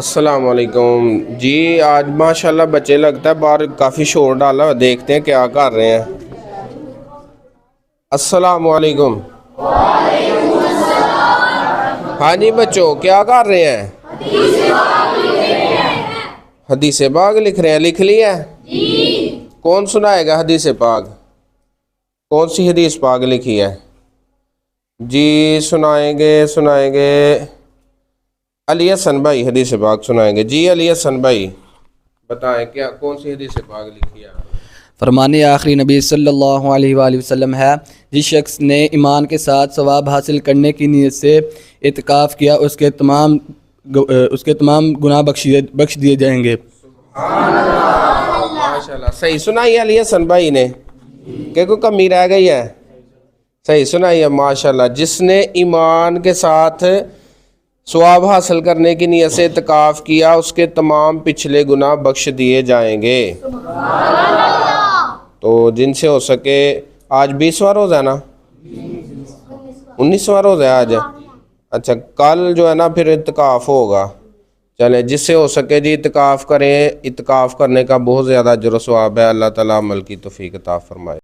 السلام علیکم جی۔ آج ماشاءاللہ بچے لگتا ہے باہر کافی شور ڈالا ہوا، دیکھتے ہیں کیا کر رہے ہیں۔ السلام علیکم۔ ہاں جی بچوں، کیا کر رہے ہیں؟ حدیث پاک لکھ رہے ہیں۔ لکھ لی ہے؟ کون سنائے گا حدیث پاک؟ کون سی حدیث پاک لکھی ہے؟ جی سنائیں گے علی حسن بھائی حدیث پاک سنائیں گے۔ جی علی حسن بھائی بتائیں کیا کون سی حدیث پاک لکھی ہے؟ فرمان آخری نبی صلی اللہ علیہ وآلہ وسلم ہے، جس شخص نے ایمان کے ساتھ ثواب حاصل کرنے کی نیت سے اعتکاف کیا اس کے تمام گناہ بخش دیے جائیں گے۔ ماشاءاللہ صحیح سنائی علی حسن بھائی نے کہ کوئی کمی رہ گئی ہے؟ صحیح سنائی ہے ماشاءاللہ۔ جس نے ایمان کے ساتھ ثواب حاصل کرنے کی نیت سے اعتکاف کیا اس کے تمام پچھلے گناہ بخش دیے جائیں گے۔ تو جن سے ہو سکے، آج 20واں روزہ ہے نا؟ 19واں روزہ ہے آج؟ اچھا، کل جو ہے نا پھر اعتکاف ہوگا۔ چلیں جس سے ہو سکے جی اعتکاف کریں۔ اعتکاف کرنے کا بہت زیادہ اجر و ثواب ہے۔ اللہ تعالیٰ عمل کی توفیق عطا فرمائے۔